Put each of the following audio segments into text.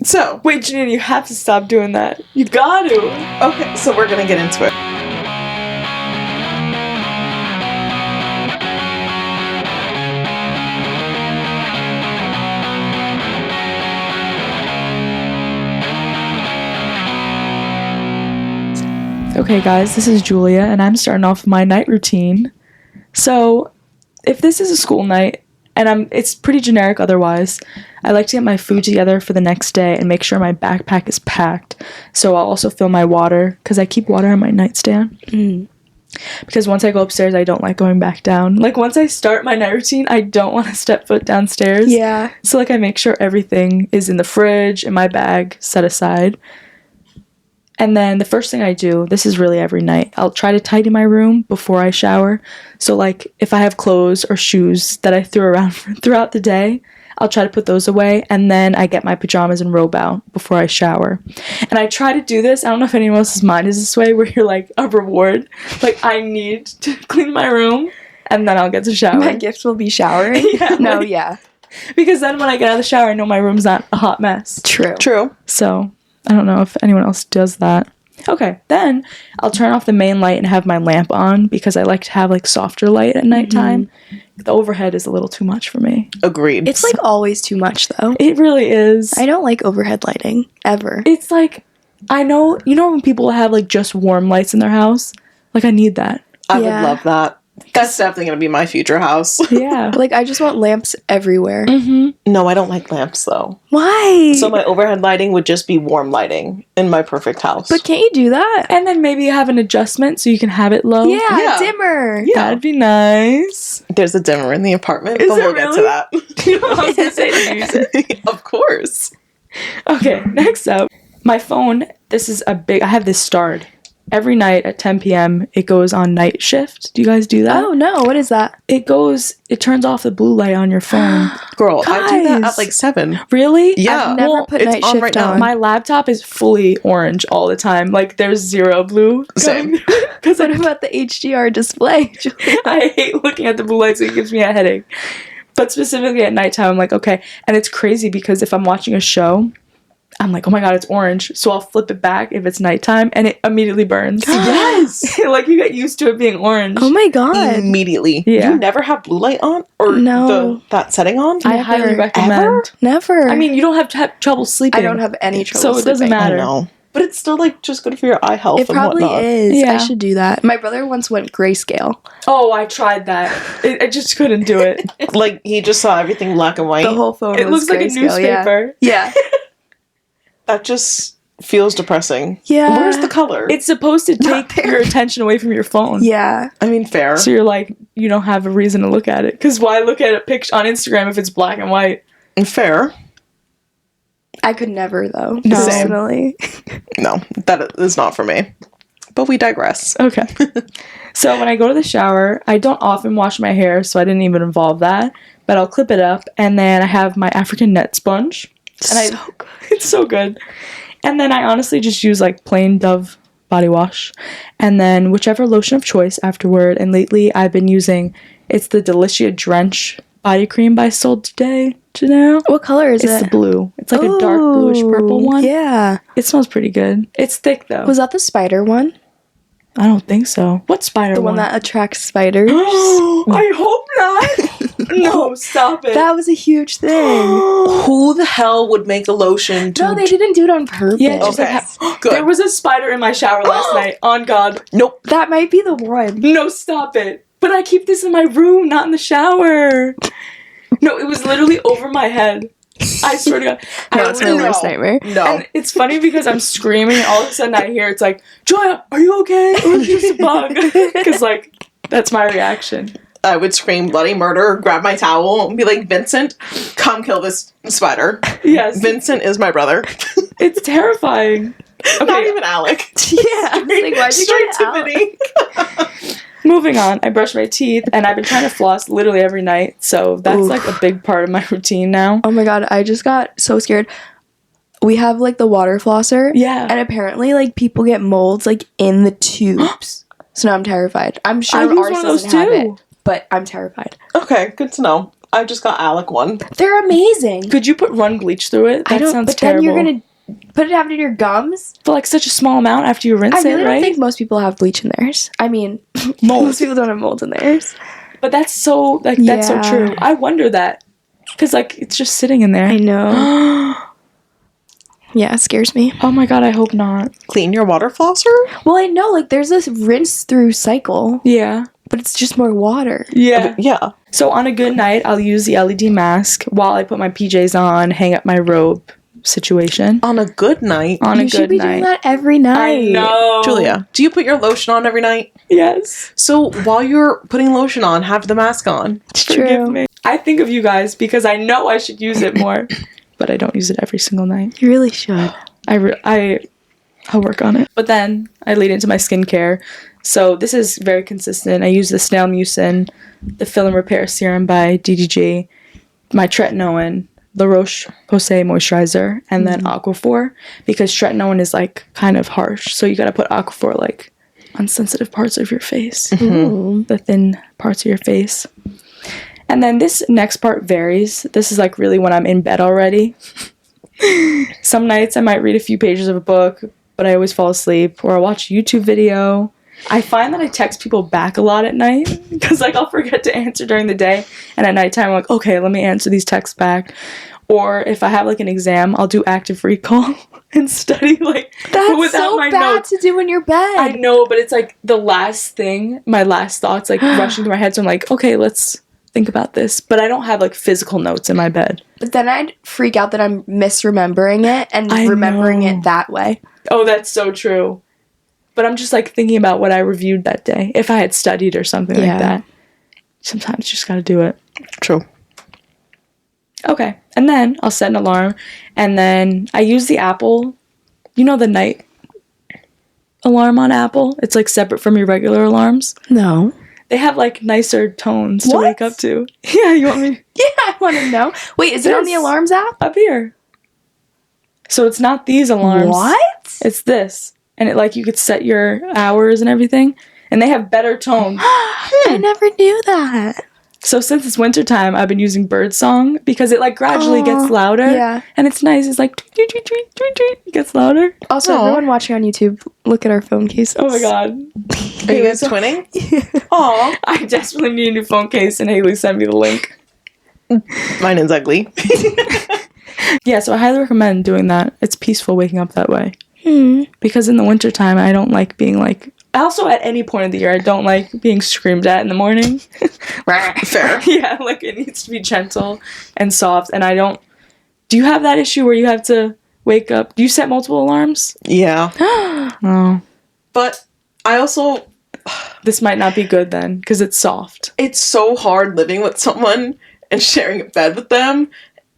So, Wait, Janine, you have to stop doing that. You got to. okay, so we're gonna get into it. Okay, guys, this is Julia, and I'm starting off my night routine. So, if this is a school night, and it's pretty generic otherwise, I like to get my food together for the next day and make sure my backpack is packed. So I'll also fill my water, because I keep water on my nightstand. Because once I go upstairs, I don't like going back down. Like, once I start my night routine, I don't want to step foot downstairs. Yeah. So, like, I make sure everything is in the fridge, in my bag, set aside. And then the first thing I do, this is really every night, I'll try to tidy my room before I shower. So, like, if I have clothes or shoes that I threw around throughout the day, I'll try to put those away, and then I get my pajamas and robe out before I shower. And I try to do this, I don't know if anyone else's mind is this way, where you're like, a reward. Like, I need to clean my room, and then I'll get to shower. My gift will be showering. Yeah, no, like- yeah. Because then when I get out of the shower, I know my room's not a hot mess. True. So, I don't know if anyone else does that. Okay, then I'll turn off the main light and have my lamp on because I like to have, like, softer light at nighttime. The overhead is a little too much for me. Agreed. It's like always too much though. It really is. I don't like overhead lighting ever. It's like, I know, you know when people have, like, just warm lights in their house? Like, I need that. I Yeah. would love that. That's definitely gonna be my future house. Yeah. Like, I just want lamps everywhere. No, I don't like lamps though. Why? So my overhead lighting would just be warm lighting in my perfect house. But can't you do that? And then maybe have an adjustment so you can have it low. Yeah, dimmer. Yeah. That'd be nice. There's a dimmer in the apartment, Is but there we'll get to that. You know what I was gonna say to use it. Of course. Okay, next up. My phone, I have this starred. Every night at 10 p.m., it goes on night shift. Do you guys do that? Oh no, what is that? It turns off the blue light on your phone. Girl, I do that Guys. at like 7. Really? Yeah. I've never Well, put it's night on shift right now. on. My laptop is fully orange all the time. Like, there's zero blue. Same. Because What about the HDR display? I hate looking at the blue light, so it gives me a headache. But specifically at nighttime, I'm like, okay. And it's crazy because if I'm watching a show, I'm like, oh my god, it's orange. So I'll flip it back if it's nighttime, and it immediately burns. Yes. Like, you get used to it being orange. Oh my god. Immediately. Yeah. You never have blue light on? Or No. that setting on? I highly Never. recommend. Ever? Never. I mean, you don't have to have trouble sleeping. I don't have any trouble So it doesn't sleeping. matter. I know. But it's still like just good for your eye health It and probably whatnot. is. Yeah. I should do that. My brother once went grayscale. Oh, I tried that. I just couldn't do it. Like he just saw everything black and white. The whole phone It was looks like a grayscale, newspaper. Yeah. That just feels depressing. Yeah. Where's the color? It's supposed to Not take there. your attention away from your phone. Yeah. I mean, fair. So you're like, you don't have a reason to look at it. Because why look at a picture on Instagram if it's black and white? Fair. I could never though. No. Personally. No, that is not for me. But we digress. Okay. So when I go to the shower, I don't often wash my hair, so I didn't even involve that. But I'll clip it up, and then I have my African net sponge. And So good. It's so good. And then I honestly just use, like, plain Dove body wash. And then whichever lotion of choice afterward. And lately I've been using, it's the Delicia Drench body cream by Sol de Janeiro. What color is It's it? the blue. It's like a dark bluish purple Ooh, one. Yeah. It smells pretty good. It's thick, though. Was that the spider one? I don't think so. What spider The one that attracts spiders? I hope not. No, stop it. That was a huge thing. Who the hell would make a lotion to... No, they didn't do it on purpose. Yeah, just Okay. like Good. there was a spider in my shower last night. On God. Nope. That might be the one. No, stop it. But I keep this in my room, not in the shower. No, it was literally over my head. I swear to God. No, it's my No. worst nightmare. No. And it's funny because I'm screaming and all of a sudden I hear it's like, Joya, are you okay? Or is this a bug? Because, like, that's my reaction. I would scream bloody murder, grab my towel, and be like, Vincent, come kill this spider. Yes. Vincent is my brother. It's terrifying. Okay, Not even Alec. Yeah. I was like, why'd you Straight get to out? Vinny. moving on. I brush my teeth and I've been trying to floss literally every night. So that's Oof. like a big part of my routine now. Oh my god, I just got so scared. We have like the water flosser. Yeah. And apparently like people get molds like in the tubes. So now I'm terrified. I'm sure I use ours one of those doesn't have too. it, but I'm terrified. Okay, good to know. I just got Alec one. They're amazing. Could you put run bleach through it? That sounds but terrible. then you're gonna have it in your gums. For like such a small amount after you rinse I really it, right? don't think most people have bleach in theirs. I mean, most people don't have mold in theirs. But that's so that's so true. I wonder that because like it's just sitting in there. I know. Yeah, it scares me. Oh my god, I hope not. Clean your water flosser? Well, I know, like, there's this rinse through cycle, Yeah. but it's just more water. Yeah. Yeah. So on a good night, I'll use the LED mask while I put my PJs on, hang up my robe situation. On a good night. On You a should good be night. doing that every night. I know. Julia, do you put your lotion on every night? Yes. So while you're putting lotion on, have the mask on. It's Forgive true. me. I think of you guys because I know I should use it more, but I don't use it every single night. You really should. I'll work on it. But then I lead into my skincare. So this is very consistent. I use the Snail Mucin, the Fill and Repair Serum by DDG, my tretinoin, La Roche-Posay moisturizer, and then Aquaphor, because tretinoin is like kind of harsh. So you got to put Aquaphor like on sensitive parts of your face, the thin parts of your face. And then this next part varies. This is like really when I'm in bed already. Some nights I might read a few pages of a book, but I always fall asleep, or I watch a YouTube video. I find that I text people back a lot at night because like I'll forget to answer during the day, and at nighttime I'm like, okay, let me answer these texts back. Or if I have like an exam, I'll do active recall and study like That's without so my bad notes. to do in your bed. I know, but it's like the last thing, my last thoughts like rushing through my head, so I'm like, okay, let's think about this. But I don't have like physical notes in my bed. But then I'd freak out that I'm misremembering it and I remembering know. it that way. Oh, that's so true. But I'm just like thinking about what I reviewed that day. If I had studied or something Yeah. like that. Sometimes you just gotta do it. True. Okay. And then I'll set an alarm. And then I use the Apple, you know, the night alarm on Apple? It's like separate from your regular alarms. No. They have like nicer tones to What? wake up to. Yeah, you want me Yeah, I want to know. Wait, is it on the This. alarms app? up here? So it's not these alarms. What? It's this. And it like you could set your hours and everything. And they have better tones. I never knew that. So since it's wintertime, I've been using Birdsong because it like gradually gets louder. yeah. And it's nice. It's like tweet, tweet, tweet, tweet, tweet. It gets louder. Also, Aw. everyone watching on YouTube, look at our phone cases. Oh my god. Are you guys twinning? Aw. I desperately need a new phone case and Haley sent me the link. Mine is ugly. Yeah, so I highly recommend doing that. It's peaceful waking up that way. Hmm. Because in the wintertime, I don't like being like... Also, at any point of the year, I don't like being screamed at in the morning. Fair. Yeah, like it needs to be gentle and soft. And I don't... Do you have that issue where you have to wake up? Do you set multiple alarms? Yeah. Oh. But I also, This might not be good then, because it's soft. it's so hard living with someone and sharing a bed with them,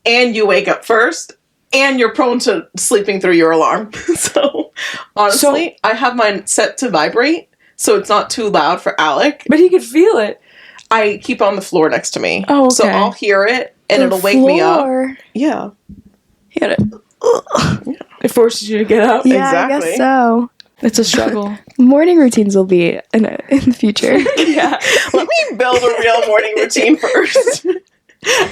and you wake up first, and you're prone to sleeping through your alarm. So, honestly, I have mine set to vibrate, so it's not too loud for Alec. But he could feel it. I keep it on the floor next to me. Oh, So okay. I'll hear it, and The it'll wake me up. floor. Yeah. He had it. It forces you to get up. Yeah, I Exactly. guess so. It's a struggle. Morning routines will be in the future. Yeah. Let me build a real morning routine first.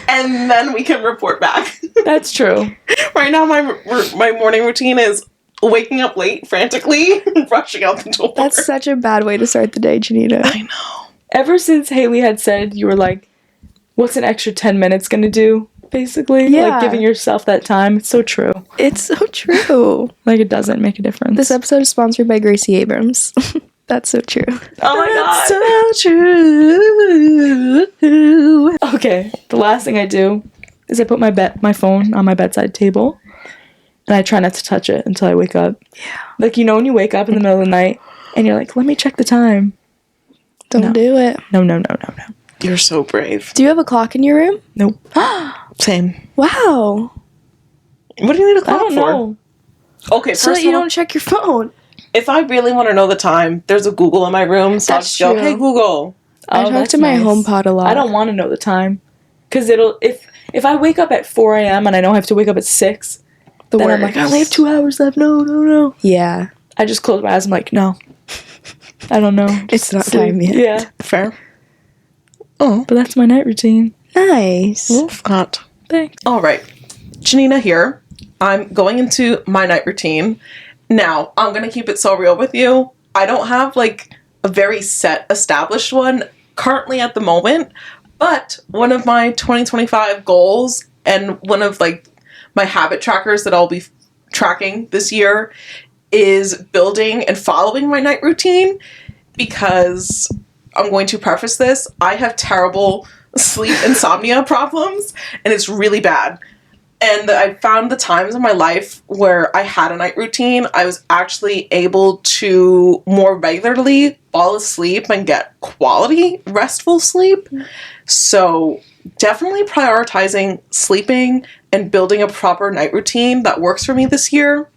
And then we can report back. That's true. Right now, my morning routine is waking up late, frantically, rushing out the door. That's such a bad way to start the day, Janita. I know. Ever since Haley had said you were like, what's an extra 10 minutes gonna do? Basically. Yeah. Like giving yourself that time. It's so true. It's so true. Like it doesn't make a difference. This episode is sponsored by Gracie Abrams. That's so true. Oh my god. So true. Okay. The last thing I do is I put my phone on my bedside table. And I try not to touch it until I wake up. Yeah. Like, you know, when you wake up in the middle of the night and you're like, let me check the time. Don't No. do it. No. You're so brave. Do you have a clock in your room? Nope. Same. Wow. What do you need a I clock don't for? know. Okay, So first that you of all, don't check your phone. if I really want to know the time, there's a Google in my room, so I'll That's just go, true. hey, Google. I talk that's to my nice. HomePod a lot. I don't want to know the time. Because it'll, if I wake up at 4 a.m. and I know I have to wake up at 6, The then worst. I'm like, I only have 2 hours left. No. Yeah. I just close my eyes. I'm like, no. I don't know. It's not Sleep. time yet. Yeah. Fair. Oh. But that's my night routine. Nice. Scott. Thanks. All right. Janina here. I'm going into my night routine. Now, I'm going to keep it so real with you. I don't have like a very set established one currently at the moment, but one of my 2025 goals and one of like my habit trackers that I'll be tracking this year is building and following my night routine, because I'm going to preface this. I have terrible sleep insomnia problems, and it's really bad. And I found the times in my life where I had a night routine, I was actually able to more regularly fall asleep and get quality, restful sleep. So definitely prioritizing sleeping and building a proper night routine that works for me this year.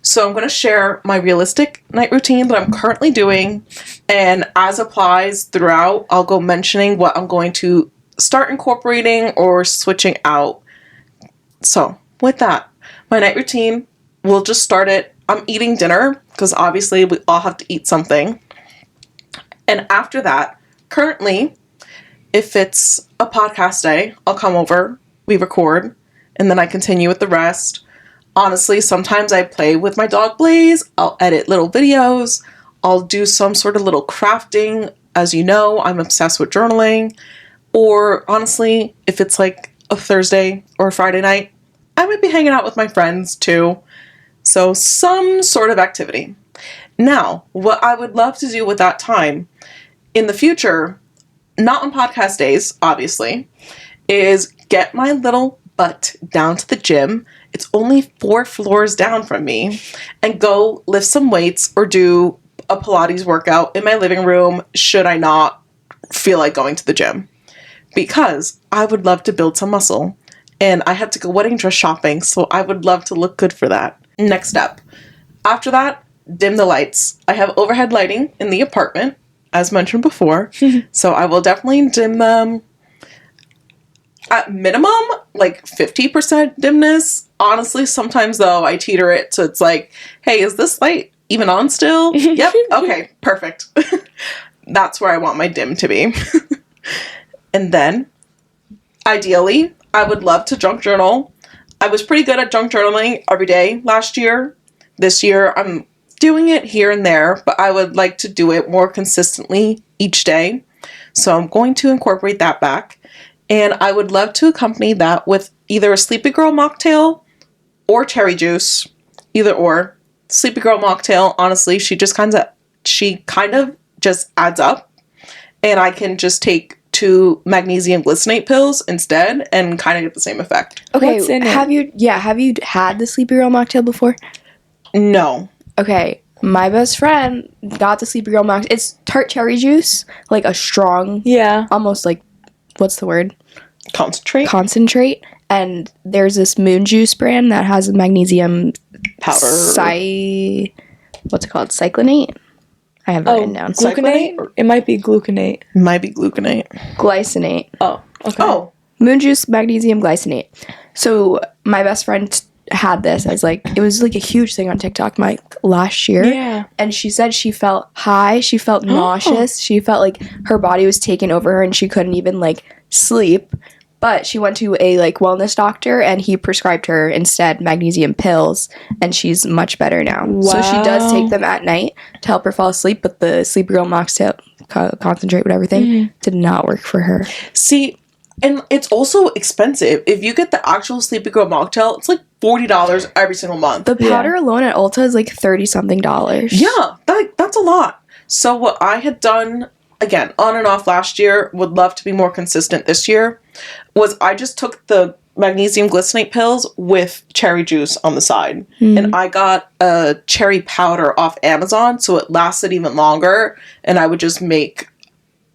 So I'm going to share my realistic night routine that I'm currently doing, and as applies throughout, I'll go mentioning what I'm going to start incorporating or switching out. So, with that, my night routine, we'll just start it. I'm eating dinner, because obviously we all have to eat something. And after that, currently, if it's a podcast day, I'll come over, we record, and then I continue with the rest. Honestly, sometimes I play with my dog Blaze, I'll edit little videos, I'll do some sort of little crafting. As you know, I'm obsessed with journaling. Or honestly, if it's like a Thursday or a Friday night, I might be hanging out with my friends too. So some sort of activity. Now, what I would love to do with that time in the future, not on podcast days, obviously, is get my little butt down to the gym. It's only 4 floors down from me, and go lift some weights or do a Pilates workout in my living room should I not feel like going to the gym. Because I would love to build some muscle. And I had to go wedding dress shopping, so I would love to look good for that. Next step. After that, dim the lights. I have overhead lighting in the apartment, as mentioned before. So I will definitely dim them. At minimum, like 50% dimness. Honestly, sometimes though, I teeter it, so it's like, hey, is this light even on still? Yep. Okay, perfect. That's where I want my dim to be. And then, ideally, I would love to junk journal. I was pretty good at junk journaling every day last year. This year, I'm doing it here and there, but I would like to do it more consistently each day. So I'm going to incorporate that back. And I would love to accompany that with either a Sleepy Girl mocktail or cherry juice. Either or. Sleepy Girl mocktail, honestly, she kind of just adds up. And I can just take 2 magnesium glycinate pills instead and kind of get the same effect. Okay, What's in it? have you had the Sleepy Girl mocktail before? No. Okay, my best friend got the Sleepy Girl mocktail. It's tart cherry juice, like a strong, Yeah. almost like, what's the word? Concentrate? Concentrate. And there's this Moon Juice brand that has magnesium Powder. what's it called? Cyclinate? I have it written down. Gluconate? Cyclinate? It might be gluconate. Might be gluconate. Glycinate. Oh, okay. Oh. Moon Juice, magnesium glycinate. So my best friend had this as like, it was like a huge thing on TikTok last year. Yeah. And she said she felt high, she felt nauseous, she felt like her body was taking over her and she couldn't even like sleep. But she went to a like wellness doctor and he prescribed her instead magnesium pills, and she's much better now. Wow. So she does take them at night to help her fall asleep, but the Sleepy Girl mocktail concentrate, whatever thing, did not work for her. See, and it's also expensive. If you get the actual Sleepy Girl mocktail, it's like $40 every single month. The powder alone at Ulta is like $30-something. Yeah, that's a lot. So what I had done, again, on and off last year, would love to be more consistent this year, was I just took the magnesium glycinate pills with cherry juice on the side. And I got a cherry powder off Amazon, so it lasted even longer, and I would just make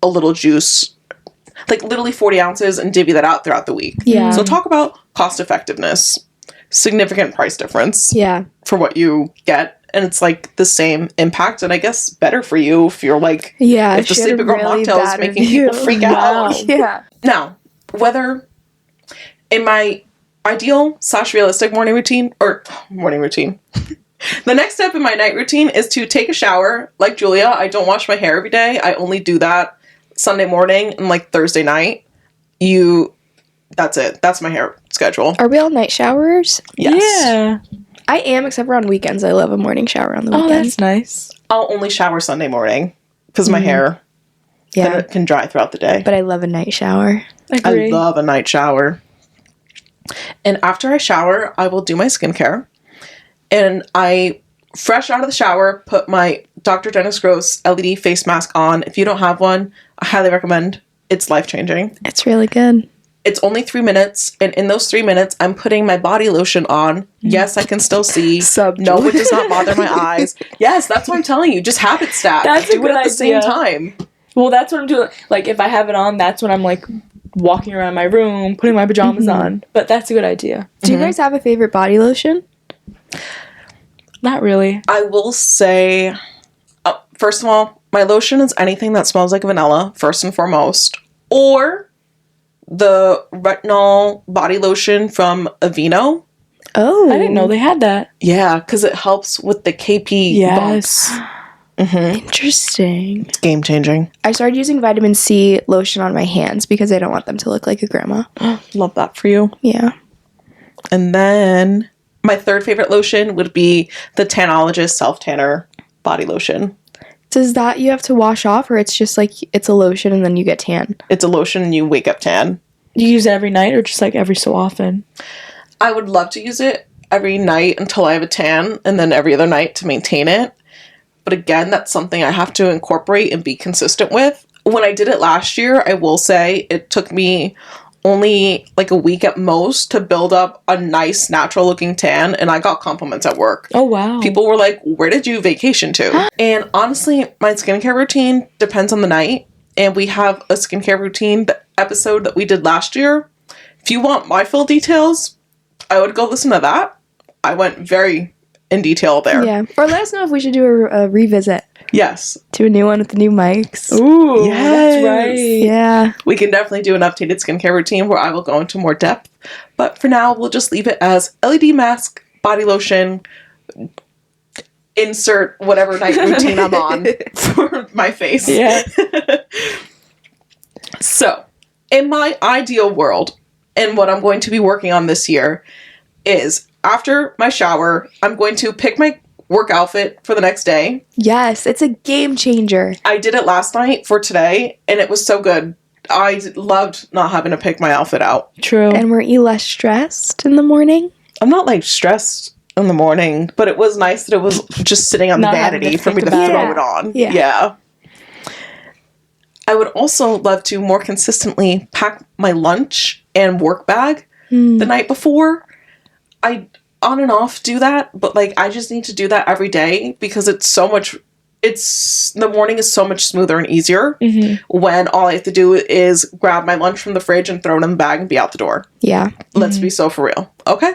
a little juice, like literally 40 ounces, and divvy that out throughout the week. Yeah. So talk about cost effectiveness. Significant price difference Yeah. for what you get. And it's like the same impact, and I guess better for you if you're like, Yeah. if the she had a Sleepy Girl really mocktail is bad making review. people freak Wow. out. Yeah. Now, whether in my ideal / realistic morning routine, the next step in my night routine is to take a shower. Like Julia, I don't wash my hair every day. I only do that Sunday morning and like Thursday night. You That's it. That's my hair schedule. Are we all night showers? Yes. Yeah. I am, except for on weekends. I love a morning shower on the Oh, weekend. that's nice. I'll only shower Sunday morning because my hair Yeah. can dry throughout the day. But I love a night shower. Agree. I love a night shower. And after I shower, I will do my skincare. And I, fresh out of the shower, put my Dr. Dennis Gross LED face mask on. If you don't have one, I highly recommend. It's life-changing. It's really good. It's only 3 minutes, and in those 3 minutes, I'm putting my body lotion on. Yes, I can still see. No, it does not bother my eyes. Yes, that's what I'm telling you. Just habit stack. That's a Do it good at the same idea. time. Well, that's what I'm doing. Like, if I have it on, that's when I'm, like, walking around my room, putting my pajamas on. But that's a good idea. Do you guys have a favorite body lotion? Not really. I will say, first of all, my lotion is anything that smells like vanilla, first and foremost. Or the retinol body lotion from Aveeno. Oh. I didn't know they had that. Yeah, because it helps with the KP bumps. Interesting. It's game changing. I started using vitamin C lotion on my hands because I don't want them to look like a grandma. Love that for you. Yeah. And then my third favorite lotion would be the Tanologist Self Tanner body lotion. Does that you have to wash off, or it's just like it's a lotion and then you get tan? It's a lotion and you wake up tan. You use it every night or just like every so often? I would love to use it every night until I have a tan, and then every other night to maintain it. But again, that's something I have to incorporate and be consistent with. When I did it last year, I will say it took me only like a week at most to build up a nice natural looking tan, and I got compliments at work. Oh, wow. People were like, where did you vacation to? And honestly, my skincare routine depends on the night. And we have a skincare routine episode that we did last year. If you want my full details, I would go listen to that. I went very in detail there. Yeah. Or let us know if we should do a revisit Yes. to a new one with the new mics. Ooh, Yes. that's right. Yeah. We can definitely do an updated skincare routine where I will go into more depth. But for now, we'll just leave it as LED mask, body lotion, insert whatever night routine I'm on for my face. Yeah. So, in my ideal world, and what I'm going to be working on this year, is after my shower, I'm going to pick my work outfit for the next day. Yes, it's a game changer. I did it last night for today, and it was so good. I loved not having to pick my outfit out. True. And weren't you less stressed in the morning? I'm not like stressed in the morning, but it was nice that it was just sitting on the Not having to vanity for me think to about throw it. it on. Yeah. I would also love to more consistently pack my lunch and work bag the night before. I on and off do that, but like I just need to do that every day because the morning is so much smoother and easier when all I have to do is grab my lunch from the fridge and throw it in the bag and be out the door. Yeah. Let's be so for real. Okay?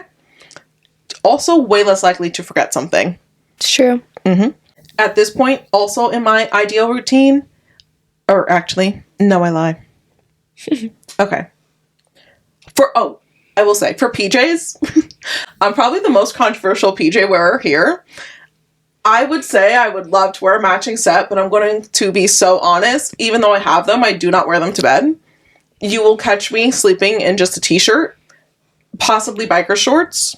Also, way less likely to forget something. It's true. At this point, also in my ideal routine, or actually, no, I lie. Okay. I will say, for PJs, I'm probably the most controversial PJ wearer here. I would say I would love to wear a matching set, but I'm going to be so honest. Even though I have them, I do not wear them to bed. You will catch me sleeping in just a t-shirt, possibly biker shorts.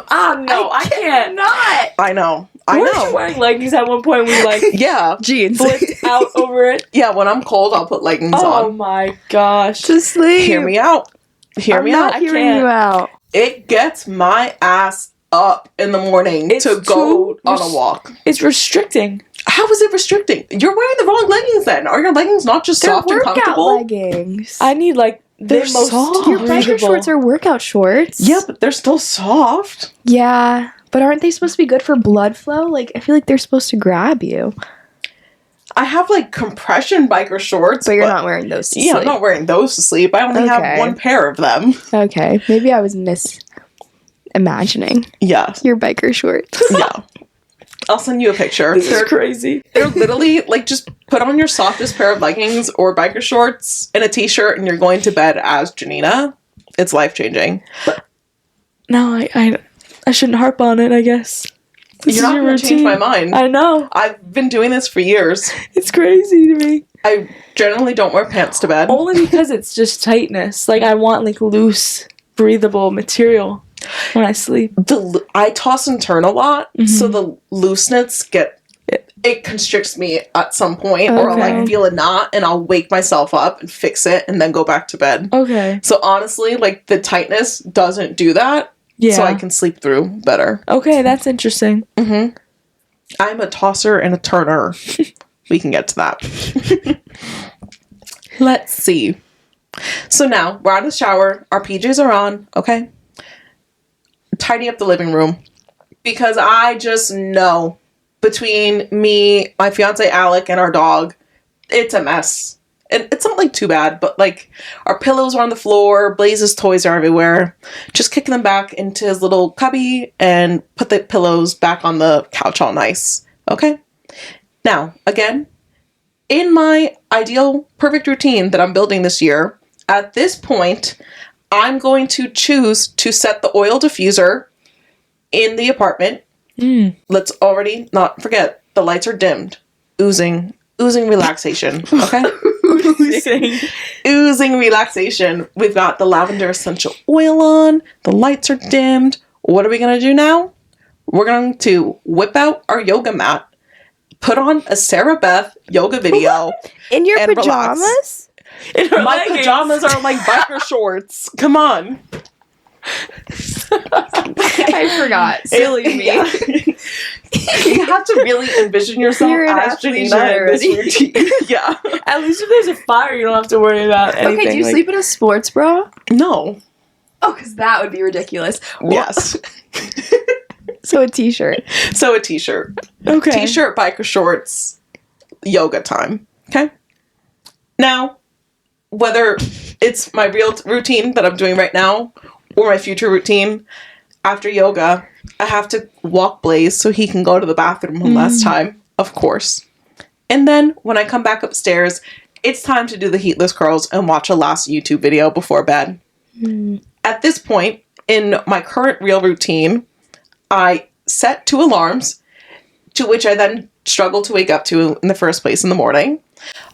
Ah, no, I can't. Not. I know. Weren't you wearing leggings at one point? We like Yeah. Jeans. flipped out over it. Yeah, when I'm cold, I'll put leggings Oh on. my gosh. To sleep. Hear me out. Hear me not out. hearing can't. you out. It gets my ass up in the morning It's to go too on a walk. It's restricting. How is it restricting? You're wearing the wrong leggings then. Are your leggings not just They're soft and workout comfortable? leggings. I need like the They're most soft. Your biker breathable. shorts are workout shorts. Yeah, but they're still soft. Yeah, but aren't they supposed to be good for blood flow? Like, I feel like they're supposed to grab you. I have like compression biker shorts, But you're not wearing those to Yeah, I'm sleep. not wearing those to sleep. I only Okay. have one pair of them. Okay, maybe I was imagining Yes. your biker shorts. Yeah. I'll send you a picture. This is crazy. They're literally like just put on your softest pair of leggings or biker shorts and a t-shirt and you're going to bed as Janina. It's life-changing. No, I shouldn't harp on it, I guess. You're not going to change my mind. I know. I've been doing this for years. It's crazy to me. I generally don't wear pants to bed. Only because it's just tightness. Like, I want, like, loose, breathable material when I sleep. I toss and turn a lot, so the looseness it constricts me at some point, or I'll, like, feel a knot, and I'll wake myself up and fix it, and then go back to bed. Okay. So, honestly, like, the tightness doesn't do that. Yeah. So I can sleep through better. Okay, that's interesting. Mm-hmm. I'm a tosser and a turner. We can get to that. Let's see. So now, we're out of the shower. Our PJs are on. Okay. Tidy up the living room. Because I just know between me, my fiance Alec, and our dog, it's a mess. And it's not, like, too bad, but, like, our pillows are on the floor, Blaze's toys are everywhere. Just kicking them back into his little cubby and put the pillows back on the couch all nice. Okay? Now, again, in my ideal perfect routine that I'm building this year, at this point, I'm going to choose to set the oil diffuser in the apartment. Let's already not forget, the lights are dimmed. Oozing relaxation. Okay? Oozing relaxation. We've got the lavender essential oil on. The lights are dimmed. What are we going to do now? We're going to whip out our yoga mat, put on a Sarah Beth yoga video. In your pajamas? My pajamas are like biker shorts. Come on. I forgot. Silly me. Yeah. You have to really envision yourself as Janina in this routine. Yeah. At least if there's a fire, you don't have to worry about anything. Okay, do you sleep in a sports bra? No. Oh, because that would be ridiculous. Yes. So a t-shirt. Okay. T-shirt, biker shorts, yoga time. Okay? Now, whether it's my real routine that I'm doing right now or my future routine, after yoga, I have to walk Blaze so he can go to the bathroom one last time, of course. And then when I come back upstairs, it's time to do the heatless curls and watch a last YouTube video before bed. At this point, in my current real routine, I set 2 alarms, to which I then struggle to wake up to in the first place in the morning.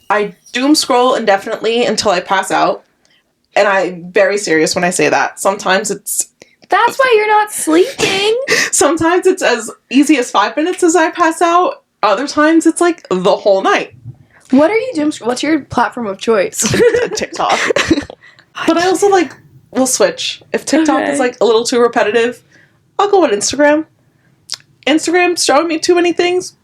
I doom scroll indefinitely until I pass out. And I'm very serious when I say that. Sometimes it's... That's why you're not sleeping. Sometimes it's as easy as 5 minutes as I pass out. Other times it's like the whole night. What are you doing? What's your platform of choice? TikTok. But I also will switch. If TikTok is like a little too repetitive, I'll go on Instagram. Instagram's showing me too many things.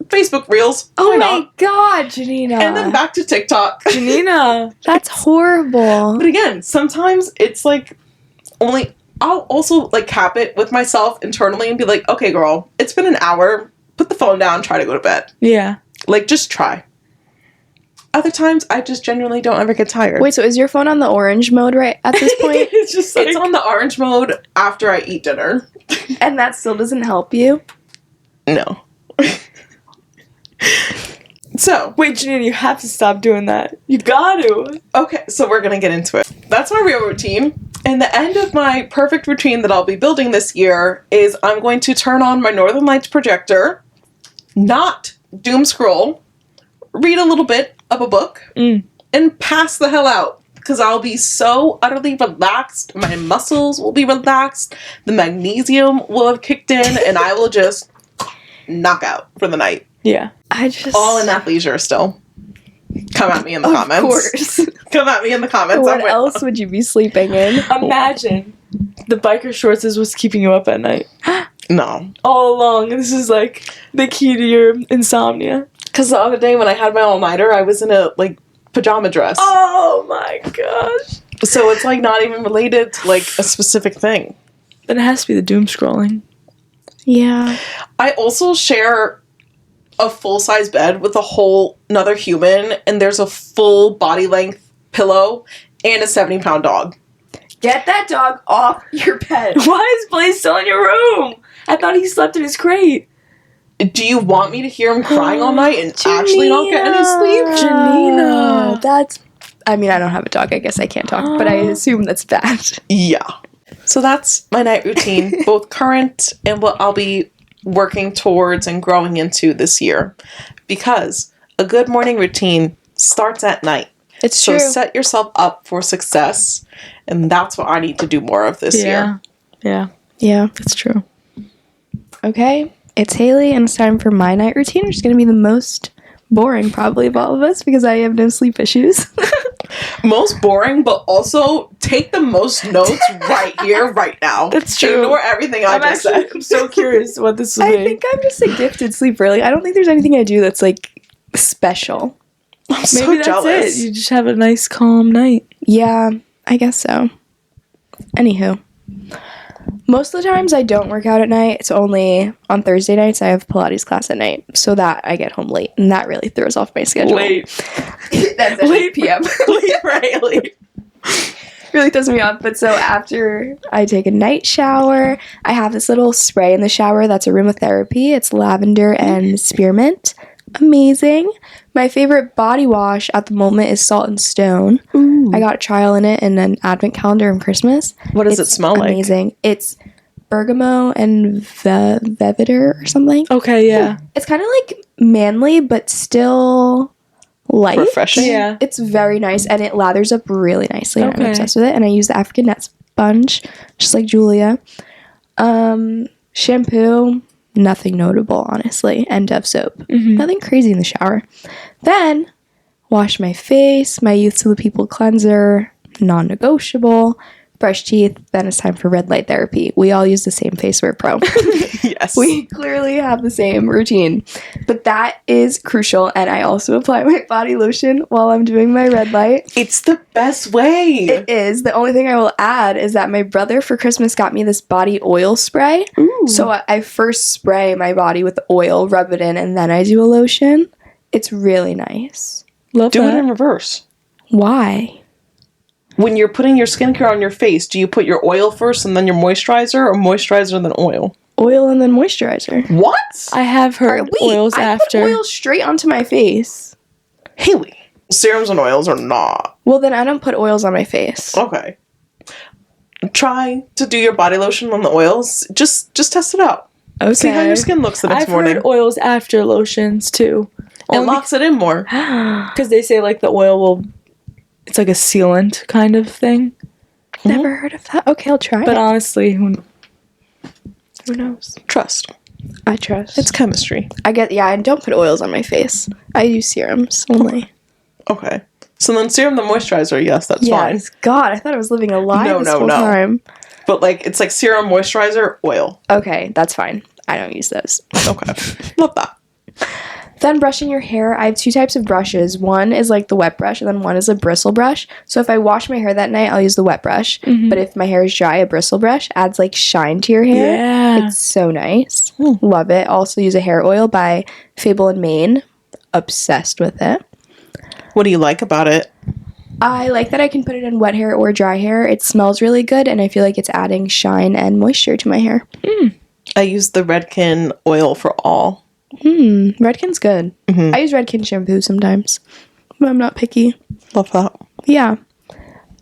Facebook Reels. Oh my god, Janina. And then back to TikTok. Janina. That's horrible. But again, sometimes it's like only... I'll also cap it with myself internally and be like, okay, girl, it's been an hour. Put the phone down, try to go to bed. Yeah. Just try. Other times, I just genuinely don't ever get tired. Wait, so is your phone on the orange mode right at this point? It's on the orange mode after I eat dinner. And that still doesn't help you? No. So. Wait, Janina, you have to stop doing that. You got to. Okay, so we're going to get into it. That's my real routine. And the end of my perfect routine that I'll be building this year is I'm going to turn on my Northern Lights projector, not doom scroll, read a little bit of a book, and pass the hell out. Because I'll be so utterly relaxed. My muscles will be relaxed. The magnesium will have kicked in, and I will just knock out for the night. Yeah. All in athleisure still. Come at me in the comments. Of course. Come at me in the comments. What else would you be sleeping in? Imagine the biker shorts is what's keeping you up at night. No. All along. This is the key to your insomnia. Because the other day when I had my all-nighter, I was in a pajama dress. Oh my gosh. So it's not even related to a specific thing. Then it has to be the doom scrolling. Yeah. I also share a full-size bed with a whole another human, and there's a full body-length pillow and a 70-pound dog. Get that dog off your bed. Why is Blaze still in your room? I thought he slept in his crate. Do you want me to hear him crying all night and actually not get any sleep? Janina. That's... I mean, I don't have a dog. I guess I can't talk, but I assume that's bad. Yeah. So that's my night routine, both current and what I'll be working towards and growing into this year. Because a good morning routine starts at night. It's so true. Set yourself up for success. And that's what I need to do more of this year. Yeah. Yeah. That's true. Okay. It's Haley, and it's time for my night routine, which is going to be the most boring probably of all of us because I have no sleep issues. Most boring, but also take the most notes right here, right now. That's true. Ignore everything I just said. I'm so curious what this will I be. think I'm just a gifted sleeper. Like, I don't think there's anything I do that's like special. I'm so Maybe that's jealous. it. You just have a nice, calm night. Yeah, I guess so. Anywho. Most of the times I don't work out at night. It's only on Thursday nights I have Pilates class at night. So that I get home late. And that really throws off my schedule. Late. That's at 8 p.m. Late, right? Late. Really throws me off. But so after I take a night shower, I have this little spray in the shower that's aromatherapy. It's lavender and spearmint. Amazing. My favorite body wash at the moment is Salt and Stone. Ooh. I got a trial in it in an advent calendar and Christmas. What does it smell like? Amazing. It's bergamot and vetiver or something. Okay, yeah. It's kind of like manly, but still light. Refreshing. Yeah. It's very nice, and it lathers up really nicely. And I'm Okay. obsessed with it. And I use the African Net sponge, just like Julia. Shampoo, nothing notable, honestly. And Dove soap. Mhm. Nothing crazy in the shower. Then, wash my face, my Youth to the People cleanser, non-negotiable. Brush teeth, then it's time for red light therapy. We all use the same FaceWear Pro. Yes. We clearly have the same routine. But that is crucial, and I also apply my body lotion while I'm doing my red light. It's the best way. It is. The only thing I will add is that my brother for Christmas got me this body oil spray. Ooh. So I first spray my body with oil, rub it in, and then I do a lotion. It's really nice. Love Do that. it in reverse. Why? When you're putting your skincare on your face, do you put your oil first and then your moisturizer, or moisturizer then oil? Oil and then moisturizer. What? I have heard oils I after. put oil straight onto my face. Haley. Serums and oils are not. Well, then I don't put oils on my face. Okay. Try to do your body lotion on the oils. Just test it out. Okay. See how your skin looks the next I've morning. heard oils after lotions too. It locks it in more. Because they say like the oil will, it's like a sealant kind of thing. Never heard of that. Okay, I'll try But it. honestly, who knows? Trust. I trust. It's chemistry. I don't put oils on my face. I use serums only. Okay. So then serum the moisturizer, yes, that's fine. Yes. God, I thought I was living a lie No, this no, whole no. time. But like it's like serum, moisturizer, oil. Okay, that's fine. I don't use those. Okay. Love that. Then brushing your hair, I have two types of brushes. One is like the wet brush, and then one is a bristle brush. So if I wash my hair that night, I'll use the wet brush. But if my hair is dry, a bristle brush adds like shine to your hair. Yeah. It's so nice. Love it. Also use a hair oil by Fable and Mane. Obsessed with it. What do you like about it? I like that I can put it in wet hair or dry hair. It smells really good, and I feel like it's adding shine and moisture to my hair. I use the Redken oil for all. Redken's good. Mhm. I use Redken shampoo sometimes, but I'm not picky. Love that. Yeah.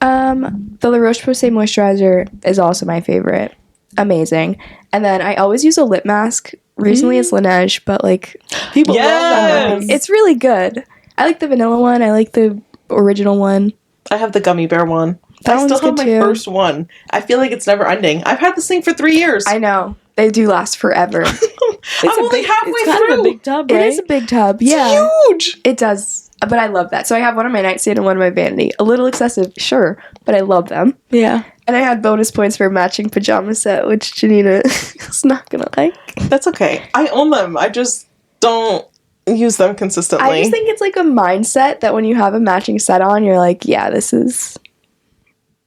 The La Roche-Posay moisturizer is also my favorite. Amazing. And then I always use a lip mask. Recently it's Laneige, but like people love that one. Yes! It's really good. I like the vanilla one. I like the original one. I have the gummy bear one. That I one's still have good my too. first one. I feel like it's never ending. I've had this thing for 3 years. I know. They do last forever. I'm only halfway it's kind through. of a big tub, right? It is a big tub. It's Yeah. huge. It does. But I love that. So I have one on my nightstand and one on my vanity. A little excessive, sure, but I love them. Yeah. And I had bonus points for a matching pajama set, which Janina is not going to like. That's okay. I own them. I just don't use them consistently. I just think it's like a mindset that when you have a matching set on, you're like, yeah, this is,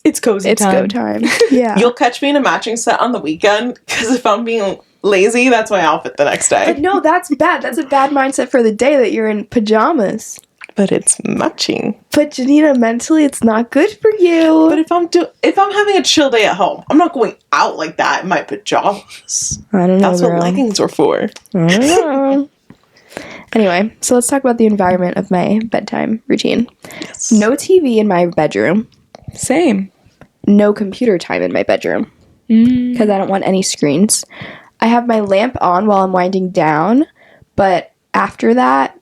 It's cozy it's time. go time. Yeah. You'll catch me in a matching set on the weekend because if I'm being lazy, that's my outfit the next day. But no, that's bad. That's a bad mindset for the day that you're in pajamas. But it's matching. But Janina, mentally, it's not good for you. But if I'm having a chill day at home, I'm not going out like that in my pajamas. I don't know. That's what leggings are for. I don't know. Anyway, so let's talk about the environment of my bedtime routine. Yes. No TV in my bedroom. Same. No computer time in my bedroom because I don't want any screens. I have my lamp on while I'm winding down, but after that,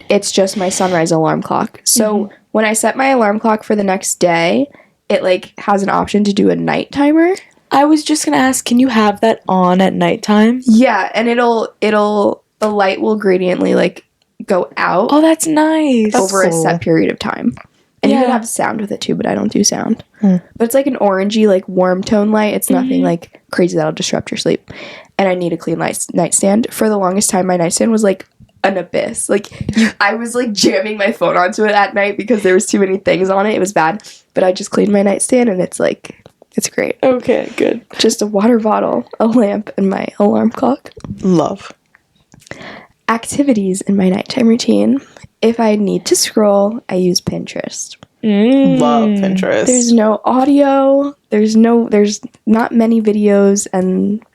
it's just my sunrise alarm clock. So when I set my alarm clock for the next day, it like has an option to do a night timer. I was just gonna ask, can you have that on at nighttime? Yeah, and the light will gradiently like go out. Oh, that's nice. Over a set period of time. And you can have sound with it too, but I don't do sound. But it's like an orangey, like warm tone light. It's nothing like crazy that'll disrupt your sleep. And I need a clean nightstand. For the longest time, my nightstand was like an abyss. Like I was like jamming my phone onto it at night because there was too many things on it. It was bad. But I just cleaned my nightstand and it's like, it's great. Okay, good. Just a water bottle, a lamp, and my alarm clock. Love. Activities in my nighttime routine. If I need to scroll, I use Pinterest. Love Pinterest. There's no audio. There's not many videos, and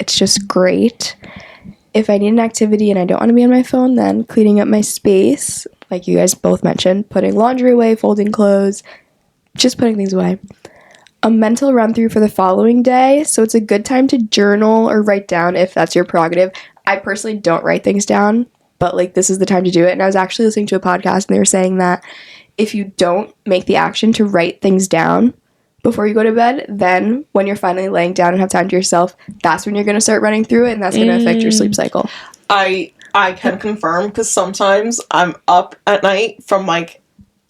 it's just great. If I need an activity and I don't want to be on my phone, then cleaning up my space, like you guys both mentioned, putting laundry away, folding clothes, just putting things away. A mental run through for the following day, so it's a good time to journal or write down if that's your prerogative. I personally don't write things down, but like this is the time to do it. And I was actually listening to a podcast and they were saying that if you don't make the action to write things down before you go to bed, then when you're finally laying down and have time to yourself, that's when you're going to start running through it and that's going to affect your sleep cycle. I can confirm because sometimes I'm up at night from like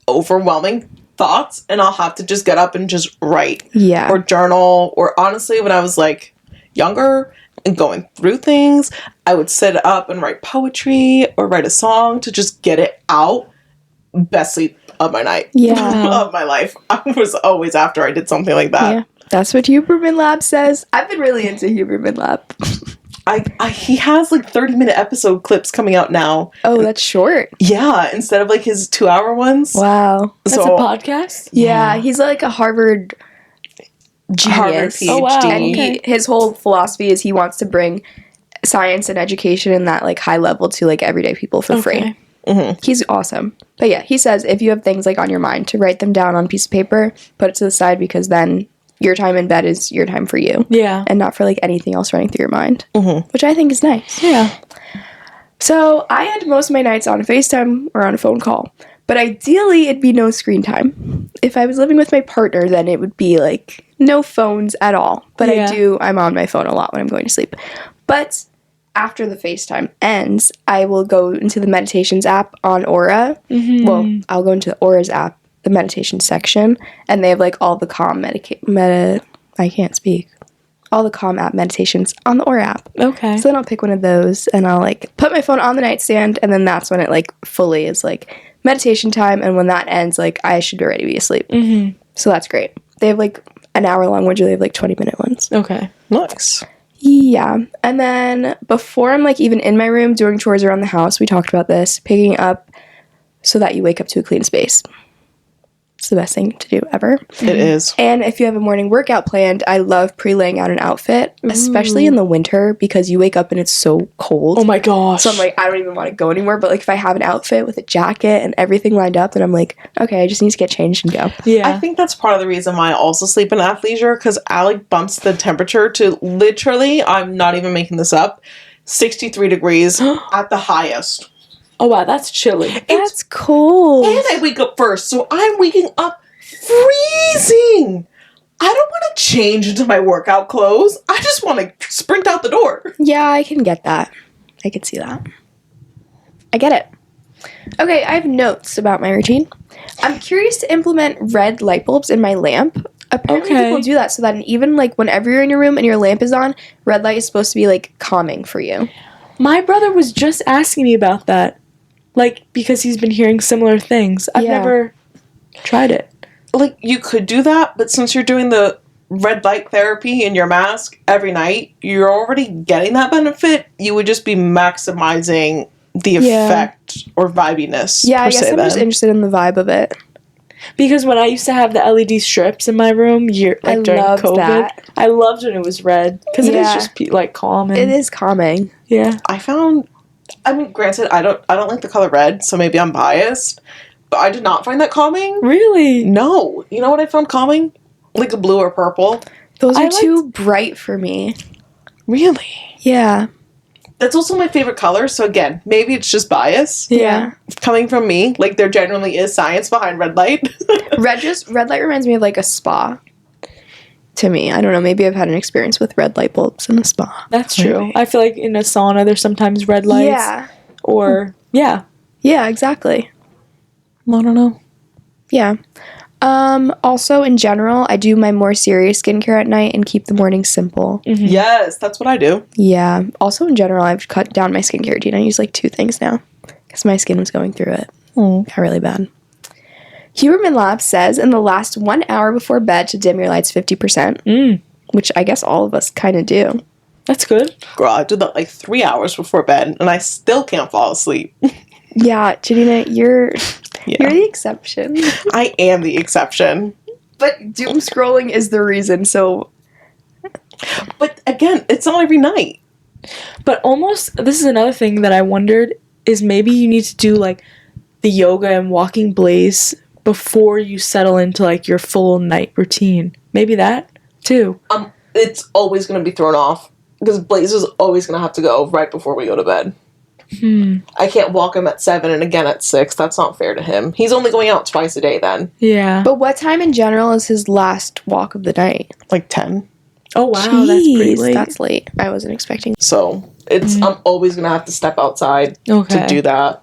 overwhelming thoughts and I'll have to just get up and just write or journal, or honestly when I was like younger and going through things, I would sit up and write poetry or write a song to just get it out. Best sleep of my night. Of my life. I was always after I did something like that. Yeah, that's what Huberman Lab says. I've been really into Huberman Lab. He has like 30-minute episode clips coming out now. Oh, that's short. Yeah, instead of like his 2-hour ones. Wow. That's a podcast? Yeah, he's like a Harvard genius. Harvard PhD. Oh, wow. And his whole philosophy is he wants to bring science and education in that like high level to like everyday people for free. He's awesome. But yeah, he says if you have things like on your mind, to write them down on a piece of paper, put it to the side, because then your time in bed is your time for you. Yeah. And not for like anything else running through your mind. Which I think is nice. Yeah. So I end most of my nights on FaceTime or on a phone call. But ideally, it'd be no screen time. If I was living with my partner, then it would be like no phones at all. But I'm on my phone a lot when I'm going to sleep. But after the FaceTime ends, I will go into the meditations app on Aura. Well, I'll go into the Aura's app, the meditation section, and they have like all the calm I can't speak. All the calm app meditations on the Aura app. Okay. So then I'll pick one of those and I'll like put my phone on the nightstand, and then that's when it like fully is like meditation time, and when that ends, like I should be ready to be asleep. So that's great. They have like an hour long ones, or they have like 20-minute ones. Okay. Nice. Yeah. And then before I'm like even in my room doing chores around the house, we talked about this, picking up so that you wake up to a clean space. It's the best thing to do ever. It is. And if you have a morning workout planned, I love pre-laying out an outfit, especially in the winter, because you wake up and it's so cold. Oh my gosh. So I'm like, I don't even want to go anywhere. But like if I have an outfit with a jacket and everything lined up, then I'm like, okay, I just need to get changed and go. Yeah. I think that's part of the reason why I also sleep in athleisure, because Alec bumps the temperature to literally, I'm not even making this up, 63 degrees at the highest. Oh wow, that's chilly. That's cold. And I wake up first, so I'm waking up freezing. I don't want to change into my workout clothes. I just want to sprint out the door. Yeah, I can get that. I can see that. I get it. Okay, I have notes about my routine. I'm curious to implement red light bulbs in my lamp. Apparently people do that so that even like whenever you're in your room and your lamp is on, red light is supposed to be like calming for you. My brother was just asking me about that. Like, because he's been hearing similar things. I've never tried it. Like, you could do that, but since you're doing the red light therapy in your mask every night, you're already getting that benefit. You would just be maximizing the effect or vibiness. Yeah, I guess I'm just interested in the vibe of it. Because when I used to have the LED strips in my room, during COVID, that. I loved when it was red. Because it is just like calming. It is calming. Yeah. I mean, granted, I don't like the color red, so maybe I'm biased, but I did not find that calming. Really? No. You know what I found calming? Like a blue or purple. Those are too bright for me. Really? Yeah. That's also my favorite color, so again, maybe it's just bias. Yeah. Coming from me, like, there genuinely is science behind red light. Red light reminds me of like a spa. To me, I don't know. Maybe I've had an experience with red light bulbs in a spa. That's true. I feel like in a sauna, there's sometimes red lights. Yeah. Or, yeah. Yeah, exactly. I don't know. Yeah. Also, in general, I do my more serious skincare at night and keep the morning simple. Mm-hmm. Yes, that's what I do. Yeah. Also, in general, I've cut down my skincare routine. I use like 2 things now because my skin was going through it. Got really bad. Huberman Lab says in the last 1 hour before bed to dim your lights 50%, which I guess all of us kind of do. That's good. Girl, I did that like 3 hours before bed, and I still can't fall asleep. Yeah, Janina, you're the exception. I am the exception. But doom scrolling is the reason, so... But again, it's not every night. But almost, this is another thing that I wondered, is maybe you need to do, like, the yoga and walking blaze before you settle into, like, your full night routine. Maybe that, too. It's always going to be thrown off. Because Blaze is always going to have to go right before we go to bed. I can't walk him at 7 and again at 6. That's not fair to him. He's only going out twice a day then. Yeah. But what time in general is his last walk of the night? Like 10. Oh, wow, Jeez, that's pretty late. That's late. I wasn't expecting. So, I'm always going to have to step outside Okay. to do that.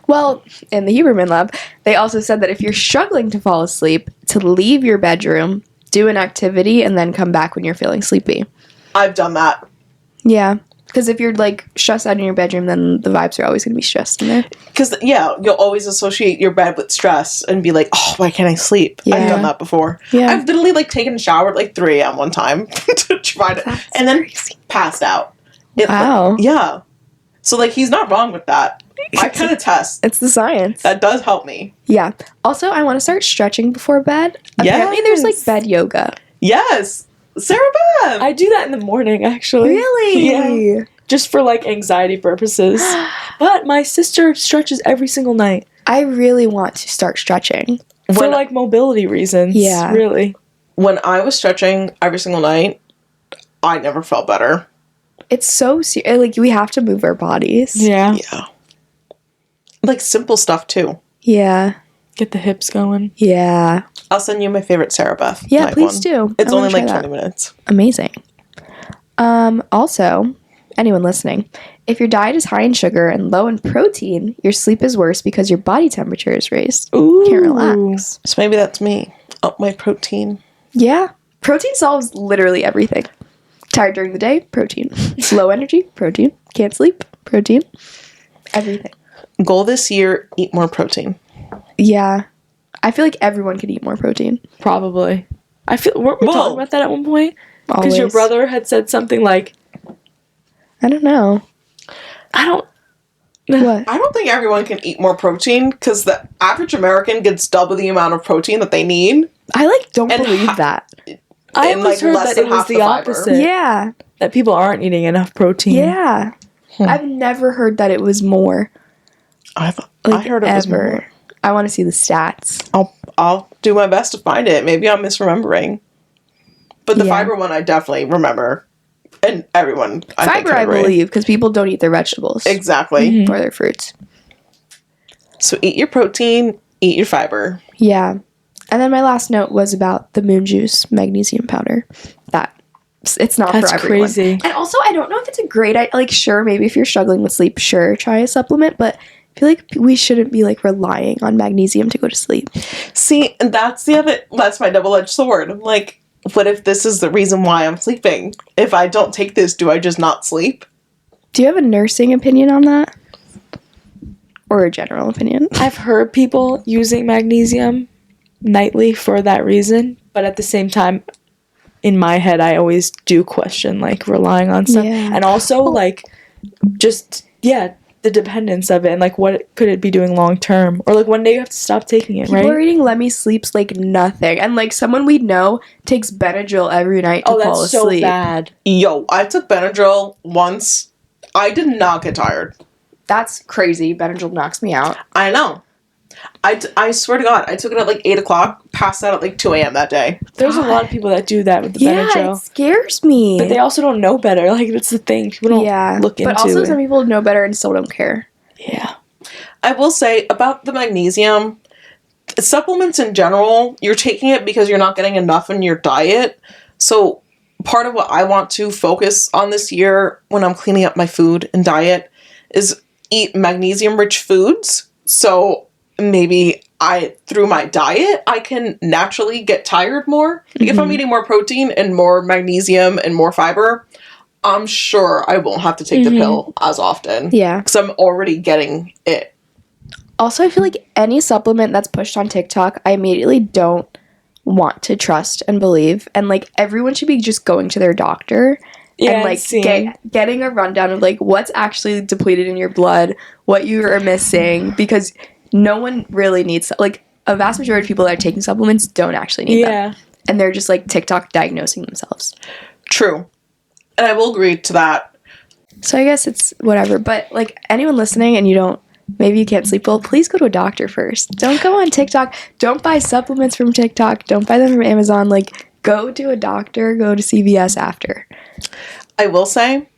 Well, in the Huberman Lab, they also said that if you're struggling to fall asleep, to leave your bedroom, do an activity, and then come back when you're feeling sleepy. I've done that. Yeah. Because if you're, like, stressed out in your bedroom, then the vibes are always going to be stressed in there. Because, yeah, you'll always associate your bed with stress and be like, oh, why can't I sleep? Yeah. I've done that before. Yeah. I've literally, like, taken a shower at, like, 3 a.m. one time to try to... That's and then crazy. passed out. Wow. Yeah. So, like, he's not wrong with that. I kind of test. It's the science. That does help me. Yeah. Also, I want to start stretching before bed. Apparently, there's, like, bed yoga. Yes. Sarah Beth. I do that in the morning, actually. Really? Yeah. Just for, like, anxiety purposes. But my sister stretches every single night. I really want to start stretching. For, like, mobility reasons. Yeah. Really. When I was stretching every single night, I never felt better. It's so serious. Like, we have to move our bodies. Yeah. Yeah. Like, simple stuff, too. Yeah. Get the hips going. Yeah. I'll send you my favorite Sarah Beth. Yeah, night please one. do. It's I only wanna like try 20 that. minutes. Amazing. Also, anyone listening, if your diet is high in sugar and low in protein, your sleep is worse because your body temperature is raised. Ooh. Can't relax. So maybe that's me. Up my protein. Yeah. Protein solves literally everything. Tired during the day? Protein. Low energy? Protein. Can't sleep? Protein. Everything. Goal this year, eat more protein. Yeah. I feel like everyone could eat more protein. Probably. I feel... Weren't we Whoa. talking about that at one point? Because Always. your brother had said something like... I don't know. I don't... What? I don't think everyone can eat more protein because the average American gets double the amount of protein that they need. I, like, don't And believe that. I and, always like, heard less that than it was half the the fiber. opposite. Yeah. That people aren't eating enough protein. Yeah. I've never heard that it was more. I Like, heard it was ever. more. I want to see the stats. I'll do my best to find it. Maybe I'm misremembering. But the Yeah. fiber one I definitely remember. And everyone, I think, Fiber, can I agree. believe, because people don't eat their vegetables Exactly. or their fruits. So eat your protein, eat your fiber. Yeah. And then my last note was about the moon juice magnesium powder. It's not That's for everyone. crazy. And also, I don't know if it's a great idea. Like, sure, maybe if you're struggling with sleep, sure, try a supplement. But I feel like we shouldn't be, like, relying on magnesium to go to sleep. See, and that's my double-edged sword. I'm like, what if this is the reason why I'm sleeping? If I don't take this, do I just not sleep? Do you have a nursing opinion on that? Or a general opinion? I've heard people using magnesium nightly for that reason, but at the same time, in my head, I always do question, like, relying on stuff. Yeah. And also, like, just, yeah, the dependence of it and, like, what could it be doing long term? Or, like, one day you have to stop taking it, People right? are eating Lemmy sleeps like nothing. And, like, someone we know takes Benadryl every night to Oh, fall that's so asleep. bad. Yo, I took Benadryl once. I did not get tired. That's crazy. Benadryl knocks me out. I know. I swear to God, I took it at like 8 o'clock, passed out at like 2 a.m. that day. There's a lot of people that do that with the Benadryl. It scares me. But they also don't know better. Like, that's the thing. People don't look into it. But also some people know better and still don't care. Yeah. I will say about the magnesium, supplements in general, you're taking it because you're not getting enough in your diet. So part of what I want to focus on this year when I'm cleaning up my food and diet is eat magnesium-rich foods. So maybe through my diet, I can naturally get tired more. Like if I'm eating more protein and more magnesium and more fiber, I'm sure I won't have to take the pill as often. Yeah. Because I'm already getting it. Also, I feel like any supplement that's pushed on TikTok, I immediately don't want to trust and believe. And, like, everyone should be just going to their doctor and, like, getting a rundown of, like, what's actually depleted in your blood, what you are missing, because no one really needs, like, a vast majority of people that are taking supplements don't actually need them. And they're just, like, TikTok diagnosing themselves. True. And I will agree to that. So I guess it's whatever. But, like, anyone listening and maybe you can't sleep well, please go to a doctor first. Don't go on TikTok. Don't buy supplements from TikTok. Don't buy them from Amazon. Like, go to a doctor. Go to CVS after. I will say,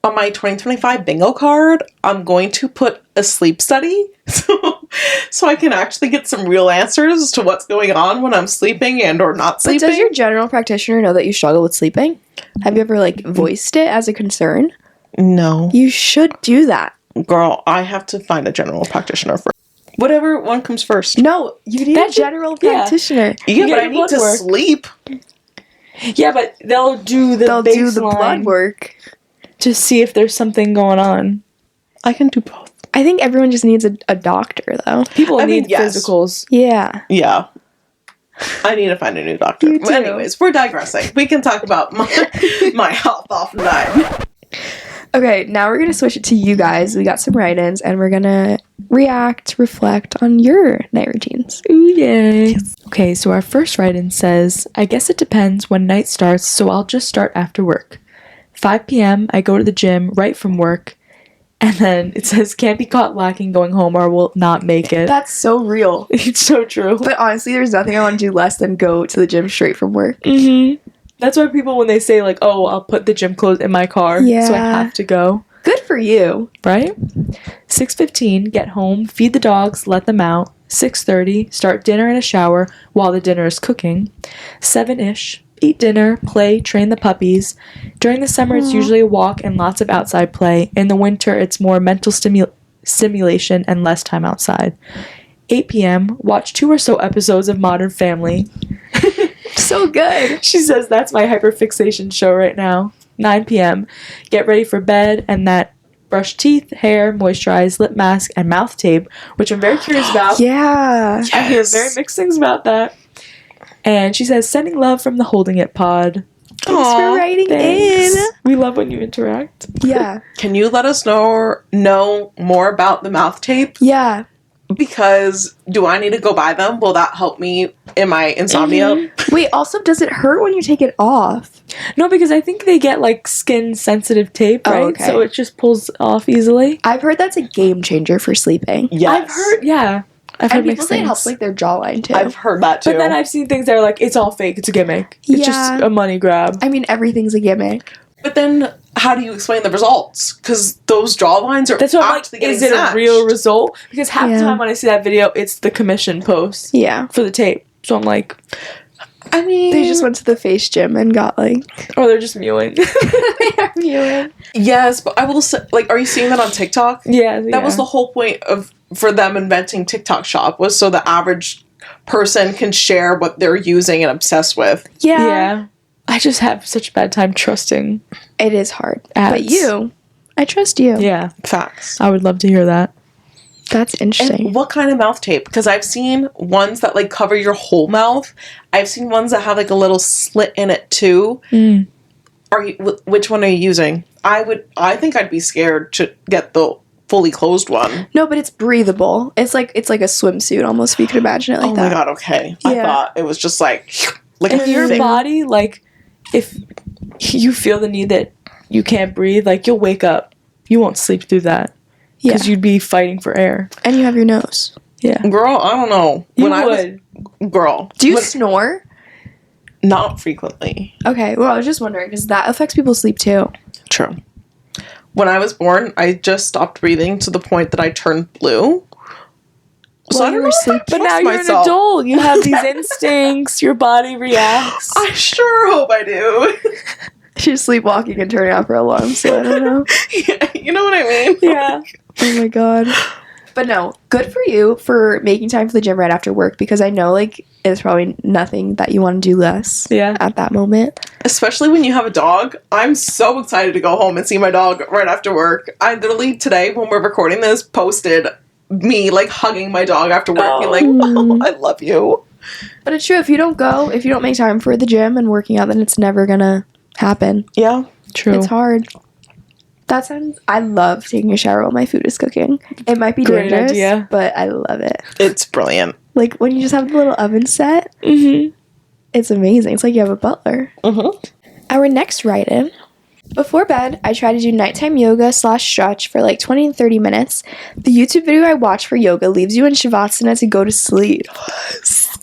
on my 2025 bingo card, I'm going to put a sleep study so I can actually get some real answers to what's going on when I'm sleeping and or not sleeping. But does your general practitioner know that you struggle with sleeping? Have you ever, like, voiced it as a concern? No. You should do that. Girl, I have to find a general practitioner first. Whatever one comes first. No, you need a general practitioner. Yeah, but I need to sleep. Yeah, but they'll do the blood work to see if there's something going on. I can do both. I think everyone just needs a doctor, though. People need physicals. Yeah. Yeah. I need to find a new doctor. You do. But anyways, we're digressing. We can talk about my health off the night. Okay, now we're going to switch it to you guys. We got some write-ins, and we're going to reflect on your night routines. Ooh, yay. Okay, so our first write-in says, I guess it depends when night starts, so I'll just start after work. 5 p.m., I go to the gym right from work, and then it says, can't be caught lacking going home or will not make it. That's so real. It's so true. But honestly, there's nothing I want to do less than go to the gym straight from work. Mm-hmm. That's why people, when they say, like, oh, I'll put the gym clothes in my car, so I have to go. Good for you. Right? 6:15, get home, feed the dogs, let them out. 6:30, start dinner and a shower while the dinner is cooking. 7-ish, eat dinner, play, train the puppies. During the summer, it's usually a walk and lots of outside play. In the winter, it's more mental stimulation and less time outside. 8 p.m., watch 2 or so episodes of Modern Family. So good. She says that's my hyperfixation show right now. 9 p.m. Get ready for bed and that brush teeth, hair, moisturize, lip mask, and mouth tape, which I'm very curious about. Yeah. Yes. I hear very mixed things about that. And she says, sending love from the Holding It pod. Thanks for writing in. We love when you interact. Yeah. Can you let us know more about the mouth tape? Yeah. Because do I need to go buy them? Will that help me in my insomnia? Mm-hmm. Wait, also, does it hurt when you take it off? No, because I think they get, like, skin-sensitive tape, right? okay. So it just pulls off easily. I've heard that's a game changer for sleeping. Yes. I've heard, yeah. I've heard people say it helps, like, their jawline, too. I've heard that, too. But then I've seen things that are like, it's all fake, it's a gimmick. It's just a money grab. I mean, everything's a gimmick. But then, how do you explain the results? Because those jawlines are That's what I'm actually like, getting is it snatched. a real result? Because half the time when I see that video, it's the commission post. Yeah. For the tape. So I'm like, I mean... They just went to the face gym and got, like... or they're just mewing. They are mewing. Yes, but I will say, like, are you seeing that on TikTok? Yeah. That was the whole point for them inventing TikTok Shop, was so the average person can share what they're using and obsessed with. Yeah. I just have such a bad time trusting. It is hard. Ads. But I trust you. Yeah. Facts. I would love to hear that. That's interesting. And what kind of mouth tape? Because I've seen ones that, like, cover your whole mouth. I've seen ones that have, like, a little slit in it, too. Mm. Which one are you using? I think I'd be scared to get the fully closed one. No, but it's breathable. It's like a swimsuit almost, if you could imagine it like that. Oh my god, okay. Yeah. I thought it was just like If your body, like, if you feel the need that you can't breathe, like, you'll wake up. You won't sleep through that. Because you'd be fighting for air. And you have your nose. Yeah. Girl, I don't know. Girl. Do you snore? Not frequently. Okay, well, I was just wondering, because that affects people's sleep, too. True. When I was born, I just stopped breathing to the point that I turned blue. So I don't know if I but now trust you're myself. an adult. You have these instincts. Your body reacts. I sure hope I do. She's sleepwalking and turning off her alarm, so I don't know. Yeah, you know what I mean? Yeah. Oh my god. But no, good for you for making time for the gym right after work, because I know, like, it's probably nothing that you want to do less at that moment. Especially when you have a dog. I'm so excited to go home and see my dog right after work. I literally, today, when we're recording this, posted me, like, hugging my dog after work, being like, oh, I love you. But it's true, if you don't make time for the gym and working out, then it's never gonna happen. Yeah. True. It's hard. That sounds... I love taking a shower while my food is cooking. It might be Great dangerous, idea. but I love it. It's brilliant. Like, when you just have the little oven set, it's amazing. It's like you have a butler. Our next write-in. Before bed, I try to do nighttime yoga / stretch for like 20 to 30 minutes. The YouTube video I watch for yoga leaves you in Shavasana to go to sleep.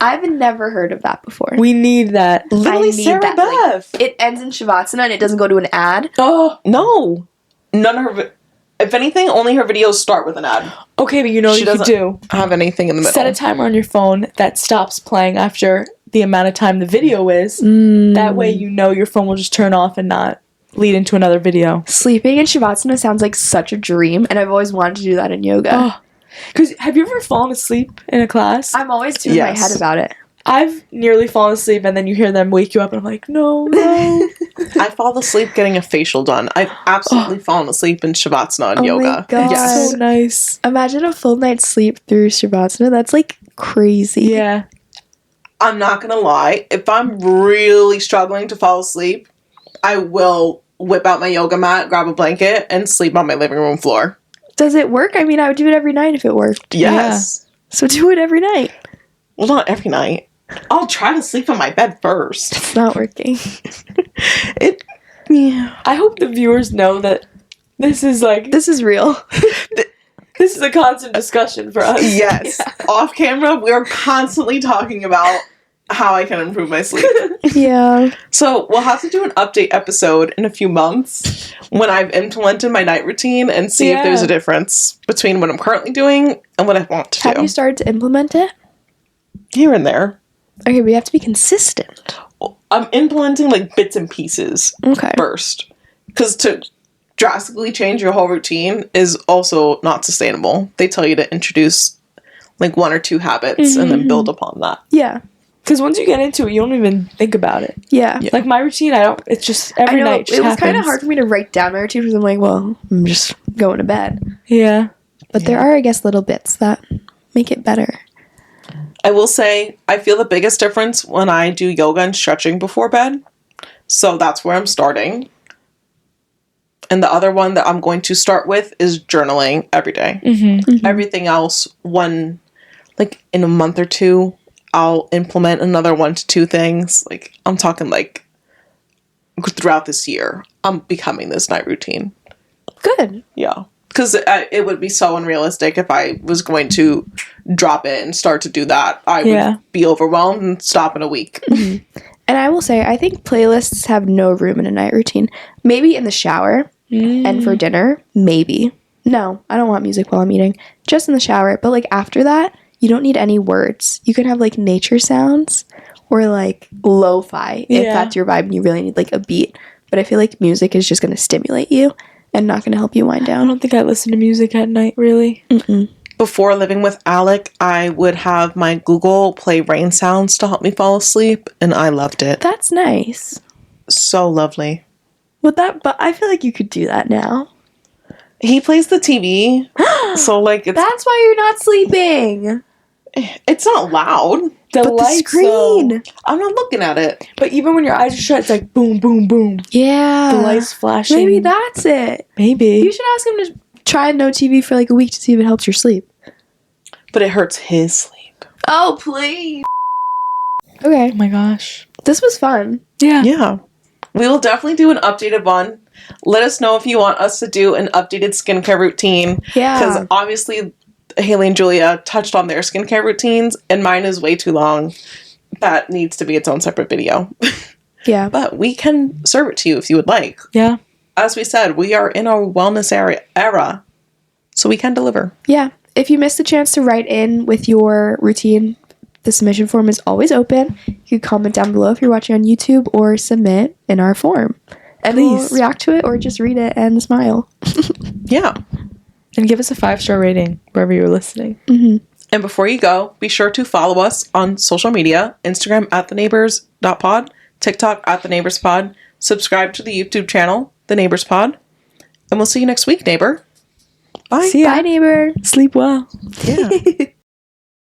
I've never heard of that before. We need that. Literally, I need Sarah that, Beth. It ends in Shavasana and it doesn't go to an ad. Oh, no. None of her... If anything, only her videos start with an ad. Okay, but you know what She you could doesn't do? have anything in the middle. Set a timer on your phone that stops playing after the amount of time the video is. That way you know your phone will just turn off and not lead into another video. Sleeping in Shavasana sounds like such a dream, and I've always wanted to do that in yoga. Because have you ever fallen asleep in a class? I'm always too in my head about it. I've nearly fallen asleep and then you hear them wake you up and I'm like, no. I fall asleep getting a facial done. I've absolutely fallen asleep in Shavasana and yoga. My God. Yes. So nice. Imagine a full night's sleep through Shavasana. That's like crazy. Yeah. I'm not gonna lie. If I'm really struggling to fall asleep, I will whip out my yoga mat, grab a blanket, and sleep on my living room floor. Does it work? I mean, I would do it every night if it worked. Yes. So do it every night. Well, not every night. I'll try to sleep on my bed first. It's not working. I hope the viewers know that this is like... This is real. This is a constant discussion for us. Yes. Yeah. Off camera, we're constantly talking about how I can improve my sleep. Yeah. So we'll have to do an update episode in a few months when I've implemented my night routine and see if there's a difference between what I'm currently doing and what I want to do. Have you started to implement it? Here and there. Okay, we have to be consistent. I'm implementing like bits and pieces first. Because to drastically change your whole routine is also not sustainable. They tell you to introduce like 1 or 2 habits and then build upon that. Yeah. Because once you get into it, you don't even think about it. Yeah. Like my routine, it's just every night just it was kind of happens. hard for me to write down my routine because I'm like, well, I'm just going to bed. Yeah. But there are, I guess, little bits that make it better. I will say, I feel the biggest difference when I do yoga and stretching before bed. So that's where I'm starting. And the other one that I'm going to start with is journaling every day. Everything else, in a month or 2, I'll implement another 1 to 2 things. Like, I'm talking like throughout this year, I'm becoming this night routine. Good. Yeah. Because it would be so unrealistic if I was going to drop it and start to do that. I would be overwhelmed and stop in a week. And I will say, I think playlists have no room in a night routine. Maybe in the shower and for dinner, maybe. No, I don't want music while I'm eating. Just in the shower. But like after that, you don't need any words. You can have like nature sounds or like lo-fi if that's your vibe and you really need like a beat. But I feel like music is just going to stimulate you and not going to help you wind down. I don't think I listen to music at night, really. Before living with Alec, I would have my Google play rain sounds to help me fall asleep, and I loved it. That's nice. So lovely. But I feel like you could do that now. He plays the TV, so like that's why you're not sleeping. It's not loud. The screen. I'm not looking at it. But even when your eyes are shut, it's like boom, boom, boom. Yeah. The lights flashing. Maybe that's it. Maybe. You should ask him to try no TV for like a week to see if it helps your sleep. But it hurts his sleep. Oh, please. Okay. Oh my gosh. This was fun. Yeah. Yeah. We will definitely do an updated one. Let us know if you want us to do an updated skincare routine. Yeah. Because obviously Haley and Julia touched on their skincare routines, and mine is way too long. That needs to be its own separate video. Yeah. But we can serve it to you if you would like. Yeah. As we said, we are in our wellness era, so we can deliver. Yeah. If you missed the chance to write in with your routine, the submission form is always open. You can comment down below if you're watching on YouTube or submit in our form. And Please. we'll react to it or just read it and smile. Yeah. And give us a 5-star rating wherever you're listening. Mm-hmm. And before you go, be sure to follow us on social media, Instagram @theneighbors.pod, TikTok @theneighborspod, subscribe to the YouTube channel, The Neighbors Pod, and we'll see you next week, neighbor. Bye. See ya. Bye, neighbor. Sleep well. Yeah.